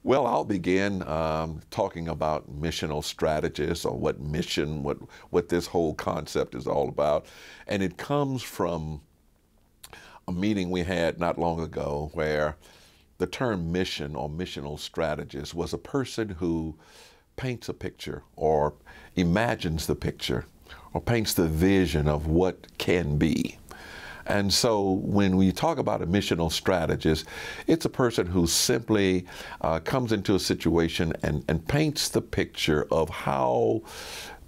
Well, I'll begin talking about missional strategists, or what mission, what this whole concept is all about. And it comes from a meeting we had not long ago where the term mission or missional strategist was a person who paints a picture or imagines the picture or paints the vision of what can be. And so when we talk about a missional strategist, it's a person who simply comes into a situation and paints the picture of how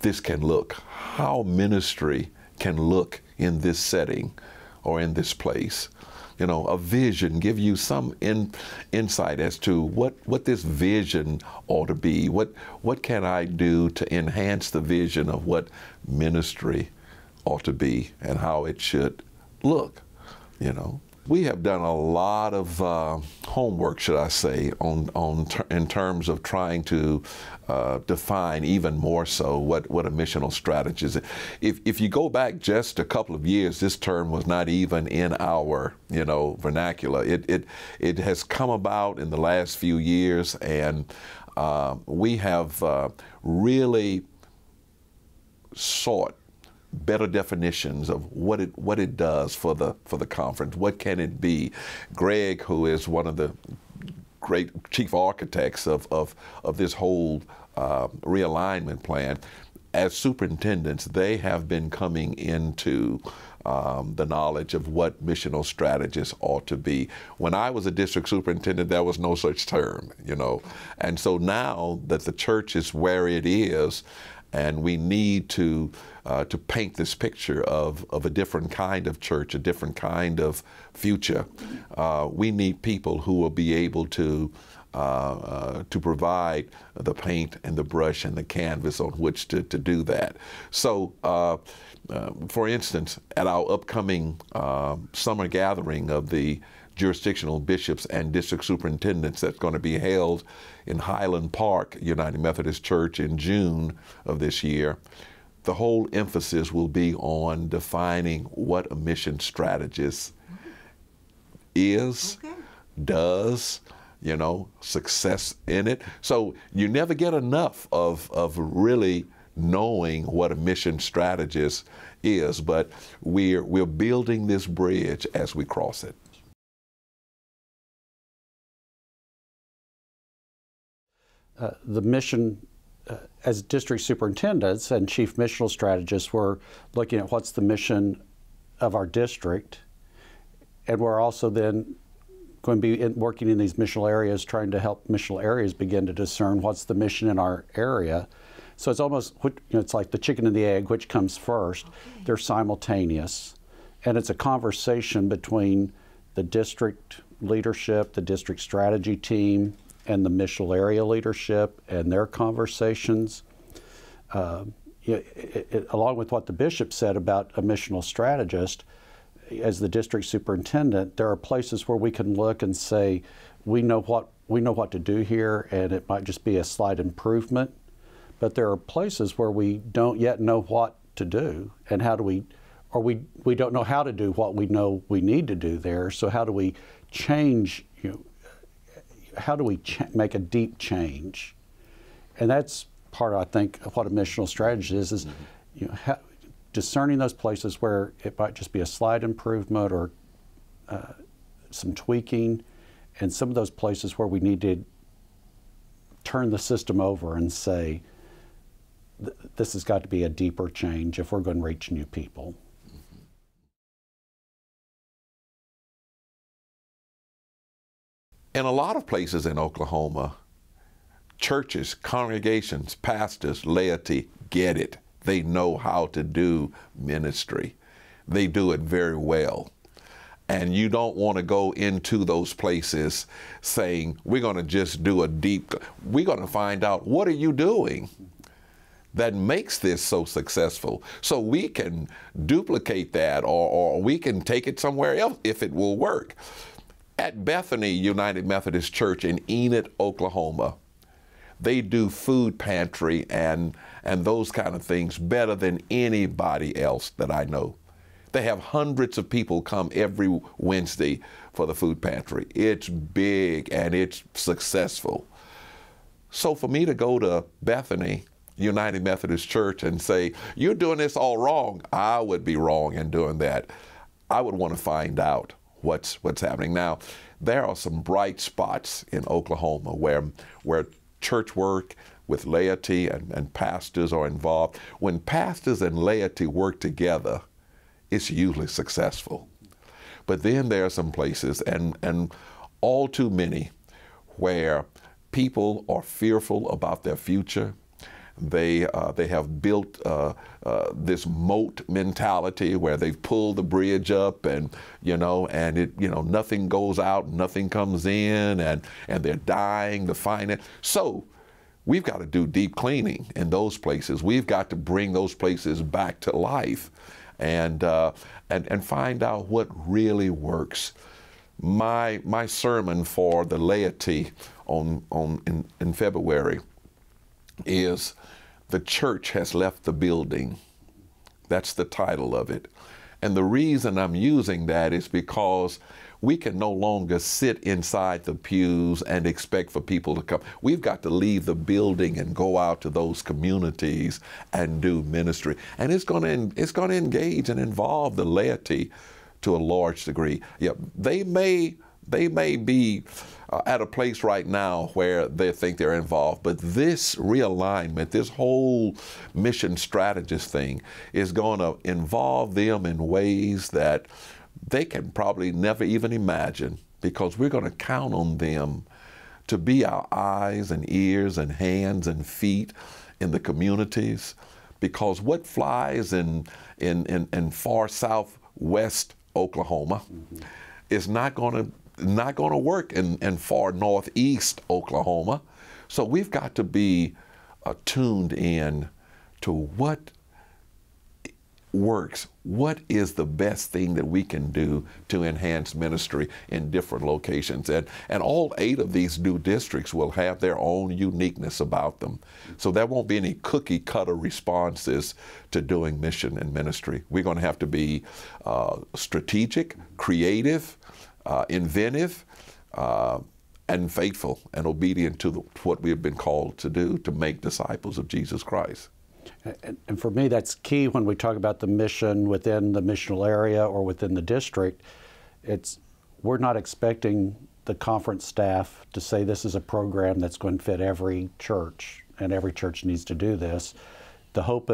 this can look, how ministry can look in this setting or in this place. You know, a vision, give you some insight as to what this vision ought to be. What can I do to enhance the vision of what ministry ought to be and how it should look, you know. We have done a lot of homework, should I say, in terms of trying to define even more so what a missional strategist is. If you go back just a couple of years, this term was not even in our, you know, vernacular. It has come about in the last few years, and we have really sought better definitions of what it does for the conference. What can it be? Greg, who is one of the great chief architects of this whole realignment plan, as superintendents, they have been coming into the knowledge of what missional strategists ought to be. When I was a district superintendent, there was no such term, you know. And so now that the church is where it is, and we need to paint this picture of a different kind of church, a different kind of future. We need people who will be able to provide the paint and the brush and the canvas on which to do that. So, for instance, at our upcoming summer gathering of the jurisdictional bishops and district superintendents that's going to be held in Highland Park United Methodist Church in June of this year, the whole emphasis will be on defining what a mission strategist is, does, you know, success in it. So you never get enough of really knowing what a mission strategist is, but we're building this bridge as we cross it. The mission, as district superintendents and chief missional strategists, we're looking at what's the mission of our district, and we're also then going to be working in these missional areas, trying to help missional areas begin to discern what's the mission in our area. So it's almost, you know, it's like the chicken and the egg, which comes first. Okay. They're simultaneous, and it's a conversation between the district leadership, the district strategy team, and the missional area leadership and their conversations. Along with what the bishop said about a missional strategist, as the district superintendent, there are places where we can look and say, we know what to do here, and it might just be a slight improvement. But there are places where we don't yet know what to do, and how do we, or we don't know how to do what we know we need to do there. So how do we change, you know, how do we make a deep change? And that's part, I think, of what a missional strategy is you know, discerning those places where it might just be a slight improvement or some tweaking, and some of those places where we need to turn the system over and say, this has got to be a deeper change if we're going to reach new people. In a lot of places in Oklahoma, churches, congregations, pastors, laity get it. They know how to do ministry. They do it very well. And you don't want to go into those places saying, we're going to just do a deep, we're going to find out, what are you doing that makes this so successful, so we can duplicate that, or we can take it somewhere else if it will work. At Bethany United Methodist Church in Enid, Oklahoma, they do food pantry and those kind of things better than anybody else that I know. They have hundreds of people come every Wednesday for the food pantry. It's big and it's successful. So for me to go to Bethany United Methodist Church and say, you're doing this all wrong, I would be wrong in doing that. I would want to find out what's happening. Now, there are some bright spots in Oklahoma where church work with laity and pastors are involved. When pastors and laity work together, it's usually successful. But then there are some places, and all too many, where people are fearful about their future. They have built this moat mentality where they've pulled the bridge up, and nothing goes out, nothing comes in, and they're dying to find it. So we've got to do deep cleaning in those places. We've got to bring those places back to life, and find out what really works. My sermon for the laity in February is "The Church Has Left the Building." That's the title of it. And the reason I'm using that is because we can no longer sit inside the pews and expect for people to come. We've got to leave the building and go out to those communities and do ministry. And it's going to engage and involve the laity to a large degree. Yeah, they may be at a place right now where they think they're involved, but this realignment, this whole mission strategist thing, is going to involve them in ways that they can probably never even imagine, because we're going to count on them to be our eyes and ears and hands and feet in the communities. Because what flies in far southwest Oklahoma is not going to work in far northeast Oklahoma. So we've got to be tuned in to what works. What is the best thing that we can do to enhance ministry in different locations? And all 8 of these new districts will have their own uniqueness about them. So there won't be any cookie cutter responses to doing mission and ministry. We're going to have to be strategic, creative, inventive, and faithful and obedient to what we have been called to do, to make disciples of Jesus Christ. And for me, that's key when we talk about the mission within the missional area or within the district. We're not expecting the conference staff to say this is a program that's going to fit every church, and every church needs to do this. The hope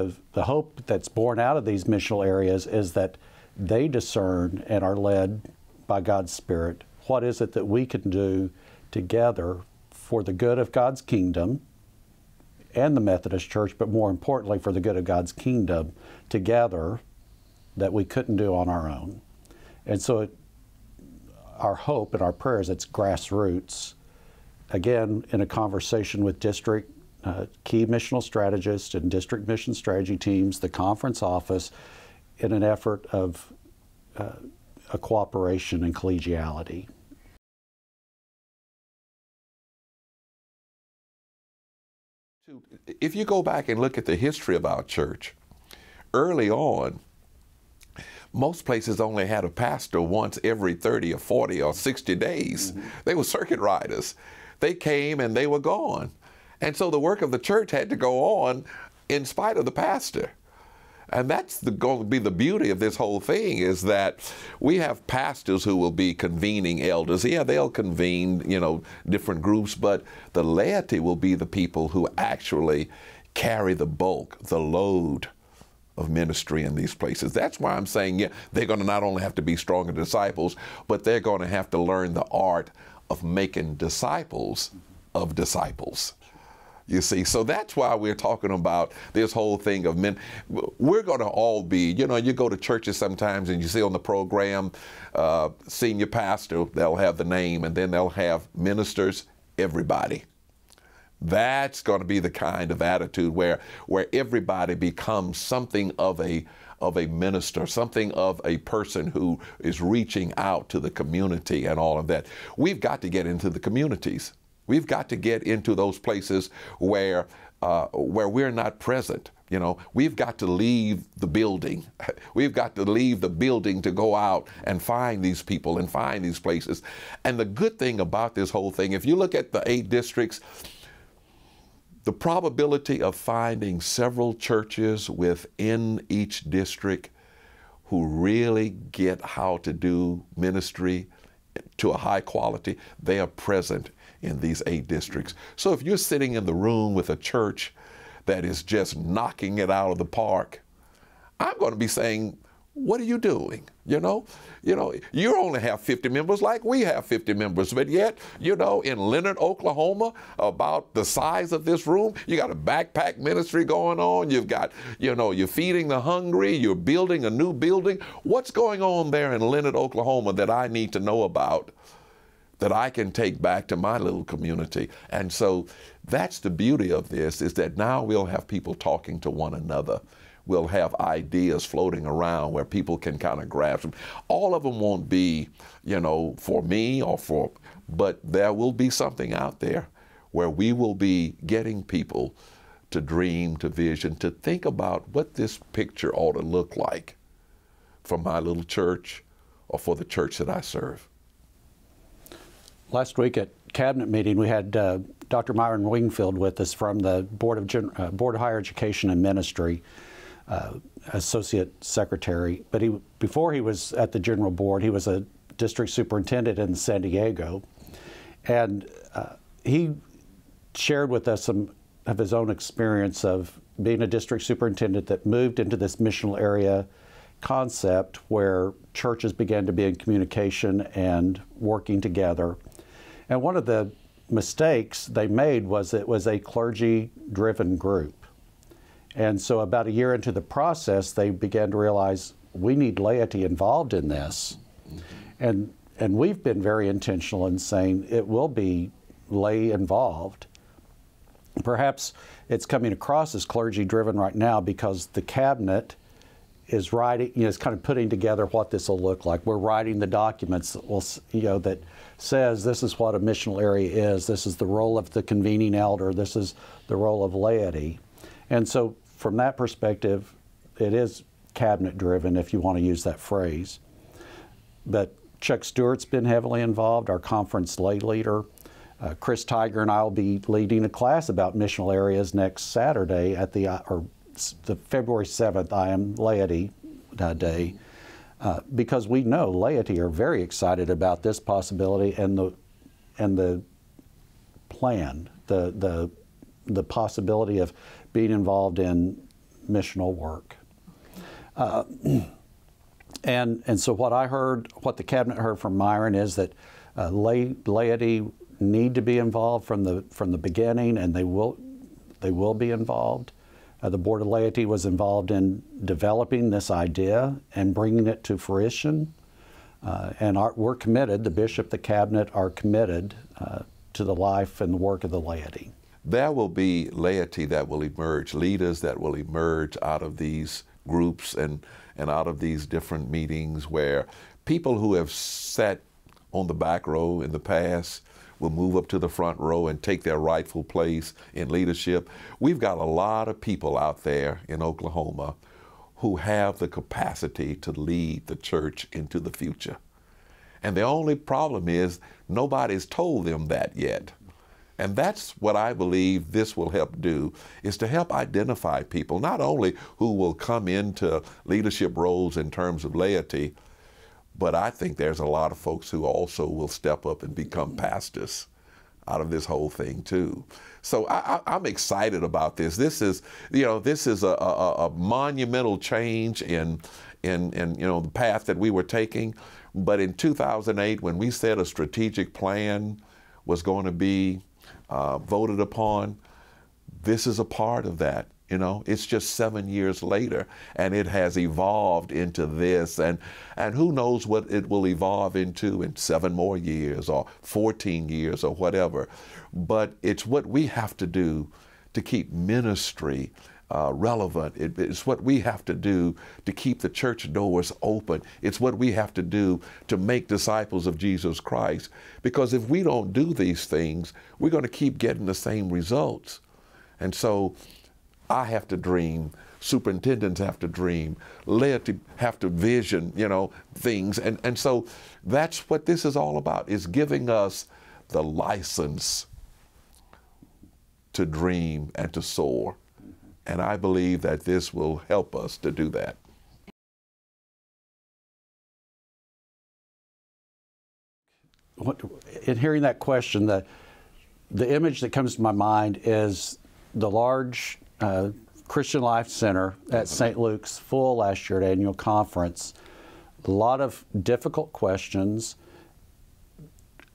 that's born out of these missional areas is that they discern and are led by God's Spirit. What is it that we can do together for the good of God's kingdom and the Methodist Church, but more importantly for the good of God's kingdom together, that we couldn't do on our own? And so our hope and our prayer is it's grassroots, again, in a conversation with district key missional strategists and district mission strategy teams, the conference office, in an effort of a cooperation and collegiality. If you go back and look at the history of our church, early on, most places only had a pastor once every 30 or 40 or 60 days. Mm-hmm. They were circuit riders. They came and they were gone. And so the work of the church had to go on in spite of the pastor. And that's going to be the beauty of this whole thing, is that we have pastors who will be convening elders. Yeah, they'll convene, different groups, but the laity will be the people who actually carry the bulk, the load of ministry in these places. That's why I'm saying, yeah, they're going to not only have to be stronger disciples, but they're going to have to learn the art of making disciples of disciples. You see, so that's why we're talking about this whole thing of men. We're going to all be, you go to churches sometimes and you see on the program, senior pastor, they'll have the name, and then they'll have ministers, everybody. That's going to be the kind of attitude where everybody becomes something of a minister, something of a person who is reaching out to the community and all of that. We've got to get into the communities. We've got to get into those places where we're not present. We've got to leave the building. We've got to leave the building to go out and find these people and find these places. And the good thing about this whole thing, if you look at the 8 districts, The probability of finding several churches within each district who really get how to do ministry to a high quality, they are present in these 8 districts. So if you're sitting in the room with a church that is just knocking it out of the park, I'm going to be saying, what are you doing? You only have 50 members like we have 50 members, but yet, in Leonard, Oklahoma, about the size of this room, you got a backpack ministry going on. You've got, you're feeding the hungry. You're building a new building. What's going on there in Leonard, Oklahoma that I need to know about, that I can take back to my little community? And so that's the beauty of this, is that now we'll have people talking to one another. We'll have ideas floating around where people can kind of grasp them. All of them won't be, for me but there will be something out there where we will be getting people to dream, to vision, to think about what this picture ought to look like for my little church or for the church that I serve. Last week at cabinet meeting, we had Dr. Myron Wingfield with us from the Board of Higher Education and Ministry, Associate Secretary. But before he was at the General Board, he was a district superintendent in San Diego. And he shared with us some of his own experience of being a district superintendent that moved into this missional area concept where churches began to be in communication and working together. And one of the mistakes they made was it was a clergy-driven group. And so about a year into the process, they began to realize we need laity involved in this. And we've been very intentional in saying it will be lay involved. Perhaps it's coming across as clergy-driven right now because the cabinet is writing, is kind of putting together what this will look like. We're writing the documents that will, that says this is what a missional area is. This is the role of the convening elder. This is the role of laity. And so from that perspective, it is cabinet-driven, if you want to use that phrase. But Chuck Stewart's been heavily involved, our conference lay leader. Chris Tiger and I will be leading a class about missional areas next Saturday at the February 7th I Am Laity Day, because we know laity are very excited about this possibility and the plan, the possibility of being involved in missional work. And so what the cabinet heard from Myron is that laity need to be involved from the beginning, and they will be involved. The Board of Laity was involved in developing this idea and bringing it to fruition. And we're committed, the bishop, the cabinet are committed to the life and the work of the laity. There will be laity that will emerge, leaders that will emerge out of these groups and out of these different meetings, where people who have sat on the back row in the past will move up to the front row and take their rightful place in leadership. We've got a lot of people out there in Oklahoma who have the capacity to lead the church into the future. And the only problem is nobody's told them that yet. And that's what I believe this will help do, is to help identify people, not only who will come into leadership roles in terms of laity, but I think there's a lot of folks who also will step up and become pastors out of this whole thing too. So I'm excited about this. This is, a monumental change in the path that we were taking. But in 2008, when we said a strategic plan was going to be voted upon, this is a part of that. It's just 7 years later, and it has evolved into this, and who knows what it will evolve into in 7 more years or 14 years or whatever. But it's what we have to do to keep ministry relevant. It's what we have to do to keep the church doors open. It's what we have to do to make disciples of Jesus Christ. Because if we don't do these things, we're going to keep getting the same results. And so I have to dream, superintendents have to dream, laity have to vision, things. And so that's what this is all about, is giving us the license to dream and to soar. And I believe that this will help us to do that. In hearing that question, the image that comes to my mind is the large Christian Life Center at St. Luke's, full last year at annual conference. A lot of difficult questions,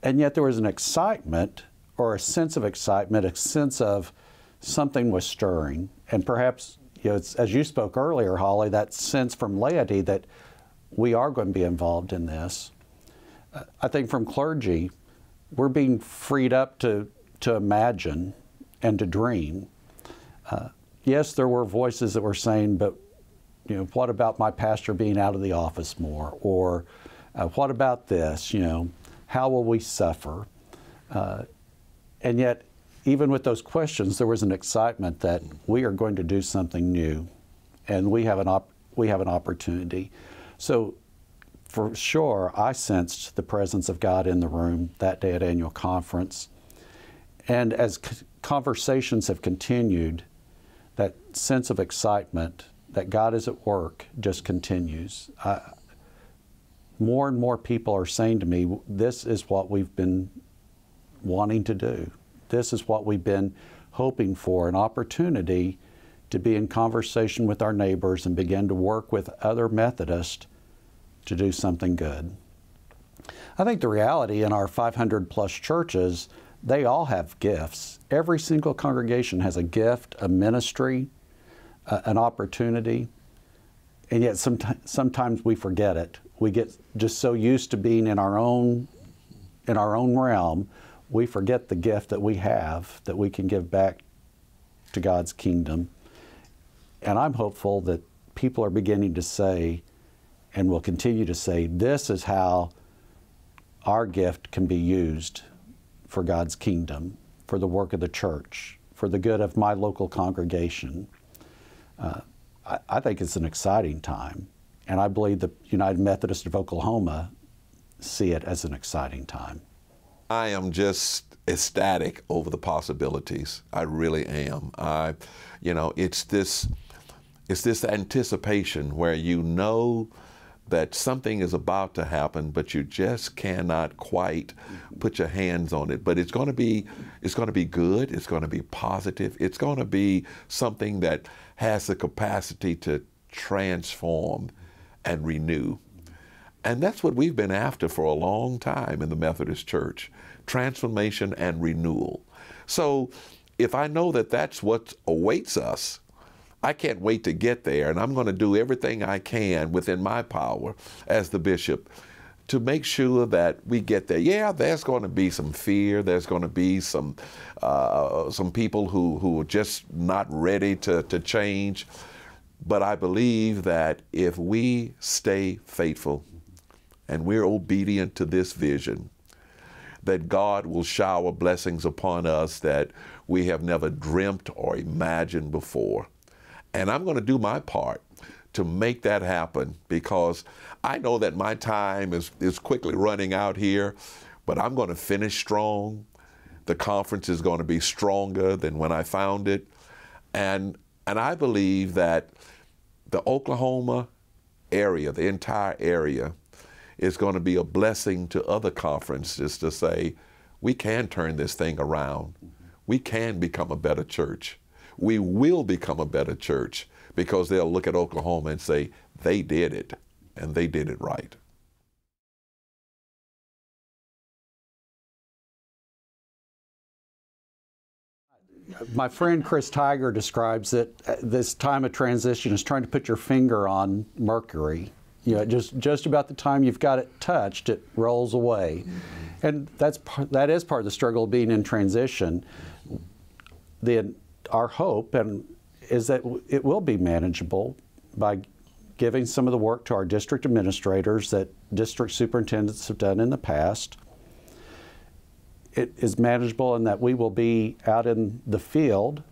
and yet there was an excitement, or a sense of excitement, a sense of something was stirring. And perhaps, it's, as you spoke earlier, Holly, that sense from laity that we are going to be involved in this. I think from clergy, we're being freed up to imagine and to dream. Yes, there were voices that were saying, but what about my pastor being out of the office more? Or what about this? How will we suffer? And yet, even with those questions, there was an excitement that we are going to do something new, and we have an opportunity. So, for sure, I sensed the presence of God in the room that day at annual conference. And as conversations have continued, that sense of excitement that God is at work just continues. More and more people are saying to me, this is what we've been wanting to do. This is what we've been hoping for, an opportunity to be in conversation with our neighbors and begin to work with other Methodists to do something good. I think the reality in our 500-plus churches, they all have gifts. Every single congregation has a gift, a ministry, an opportunity, and yet sometimes we forget it. We get just so used to being in our own realm, we forget the gift that we have that we can give back to God's kingdom. And I'm hopeful that people are beginning to say, and will continue to say, this is how our gift can be used for God's kingdom, for the work of the church, for the good of my local congregation. I think it's an exciting time, and I believe the United Methodists of Oklahoma see it as an exciting time. I am just ecstatic over the possibilities. I really am. It's this anticipation where that something is about to happen, but you just cannot quite put your hands on it. But it's going to be good. It's going to be positive. It's going to be something that has the capacity to transform and renew. And that's what we've been after for a long time in the Methodist Church, transformation and renewal. So if I know that that's what awaits us, I can't wait to get there, and I'm going to do everything I can within my power as the bishop to make sure that we get there. Yeah, there's going to be some fear. There's going to be some people who are just not ready to change. But I believe that if we stay faithful and we're obedient to this vision, that God will shower blessings upon us that we have never dreamt or imagined before. And I'm going to do my part to make that happen, because I know that my time is quickly running out here, but I'm going to finish strong. The conference is going to be stronger than when I found it. And I believe that the Oklahoma area, the entire area, is going to be a blessing to other conferences to say, we can turn this thing around. We can become a better church. We will become a better church, because they'll look at Oklahoma and say, they did it, and they did it right. My friend Chris Tiger describes that this time of transition is trying to put your finger on Mercury. Just about the time you've got it touched, it rolls away. And that is part of the struggle of being in transition. Our hope is that it will be manageable by giving some of the work to our district administrators that district superintendents have done in the past. It is manageable in that we will be out in the field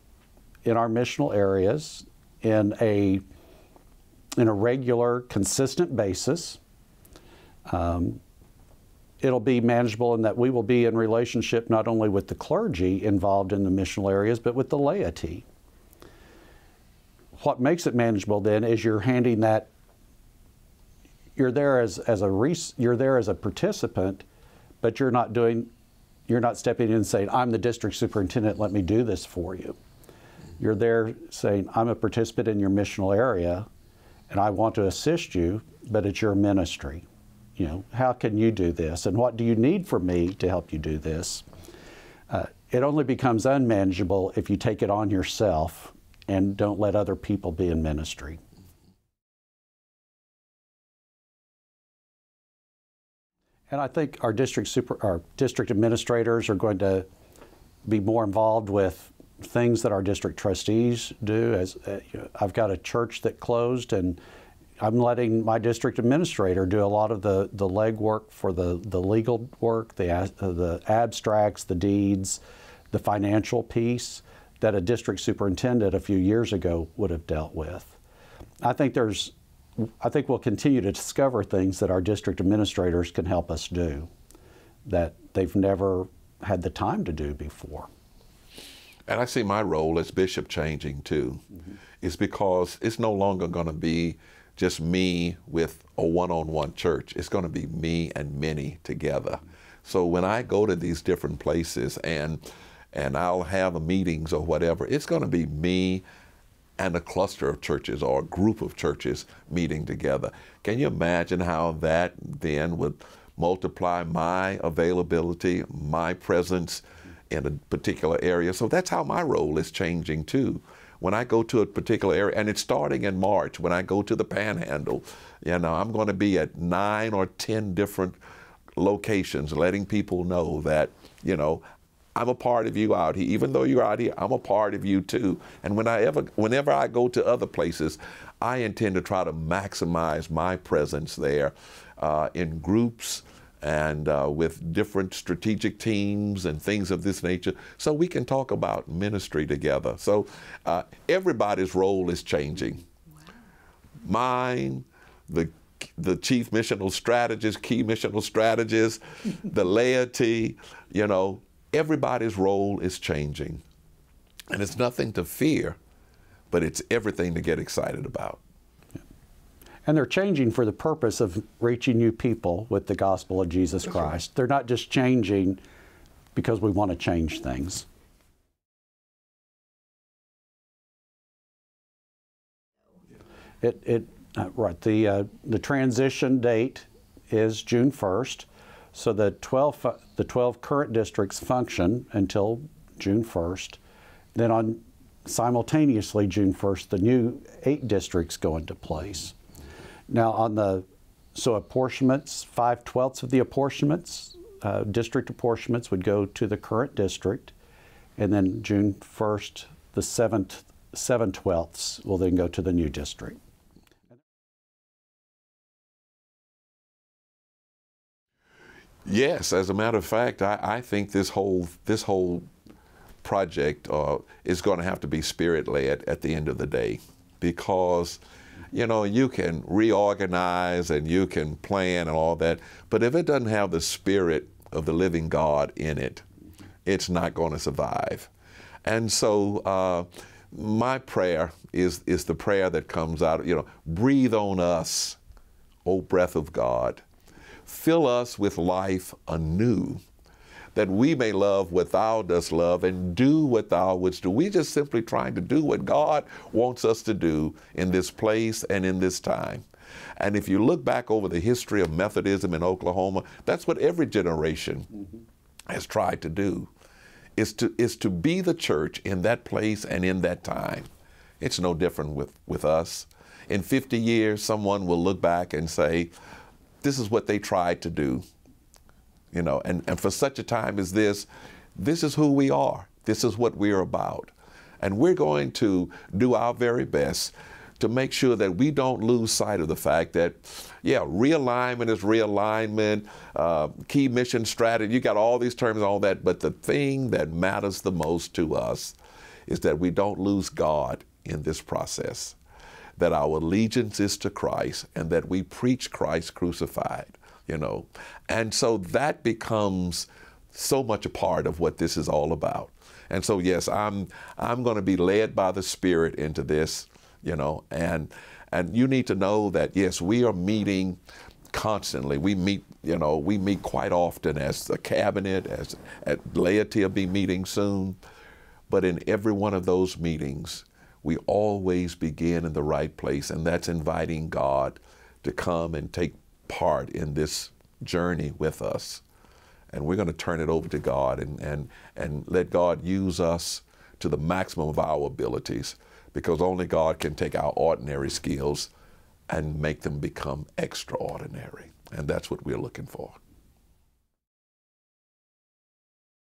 in our missional areas in a regular, consistent basis. it'll be manageable in that we will be in relationship not only with the clergy involved in the missional areas, but with the laity. What makes it manageable then is you're handing that, you're there as a participant, but you're not stepping in and saying, I'm the district superintendent, let me do this for you. You're there saying, I'm a participant in your missional area, and I want to assist you, but it's your ministry. You know, how can you do this? And what do you need from me to help you do this? It only becomes unmanageable if you take it on yourself and don't let other people be in ministry. And I think our district administrators are going to be more involved with things that our district trustees do. As I've got a church that closed, and I'm letting my district administrator do a lot of the legwork for the legal work, the abstracts, the deeds, the financial piece that a district superintendent a few years ago would have dealt with. I think we'll continue to discover things that our district administrators can help us do that they've never had the time to do before. And I see my role as bishop changing too. Mm-hmm. It's because it's no longer going to be just me with a one-on-one church. It's going to be me and many together. So when I go to these different places and I'll have meetings or whatever, it's going to be me and a cluster of churches or a group of churches meeting together. Can you imagine how that then would multiply my availability, my presence in a particular area? So that's how my role is changing too. When I go to a particular area, and it's starting in March, when I go to the Panhandle, I'm going to be at 9 or 10 different locations, letting people know that, I'm a part of you out here. Even though you're out here, I'm a part of you too. And whenever I go to other places, I intend to try to maximize my presence there in groups and with different strategic teams and things of this nature, so we can talk about ministry together. So everybody's role is changing. Wow. Mine, the chief missional strategist, key missional strategist, the laity, everybody's role is changing. And it's nothing to fear, but it's everything to get excited about. And they're changing for the purpose of reaching new people with the gospel of Jesus Christ. Right. They're not just changing because we want to change things. Right. The transition date is June 1st. So the 12 current districts function until June 1st. Then simultaneously June 1st, the new 8 districts go into place. Now apportionments, 5/12 of the apportionments, district apportionments would go to the current district, and then June 1st, the 7/12 will then go to the new district. Yes, as a matter of fact, I think this whole project is going to have to be spirit-led at the end of the day, because you can reorganize and you can plan and all that, but if it doesn't have the Spirit of the living God in it, it's not going to survive. And so my prayer is the prayer that comes out, breathe on us, O breath of God. Fill us with life anew, that we may love what thou dost love and do what thou wouldst do. We're just simply trying to do what God wants us to do in this place and in this time. And if you look back over the history of Methodism in Oklahoma, that's what every generation has tried to do, is to be the church in that place and in that time. It's no different with us. In 50 years, someone will look back and say, this is what they tried to do. And for such a time as this is who we are. This is what we're about. And we're going to do our very best to make sure that we don't lose sight of the fact that, realignment is realignment, key mission strategy, you got all these terms and all that, but the thing that matters the most to us is that we don't lose God in this process, that our allegiance is to Christ and that we preach Christ crucified. you know. And so that becomes so much a part of what this is all about. And so, yes, I'm going to be led by the Spirit into this, you know, and you need to know that, yes, we are meeting constantly. We meet, you know, we meet quite often as a cabinet, as laity will be meeting soon. But in every one of those meetings, we always begin in the right place, and that's inviting God to come and take part in this journey with us. And we're going to turn it over to God and let God use us to the maximum of our abilities, because only God can take our ordinary skills and make them become extraordinary. And that's what we're looking for.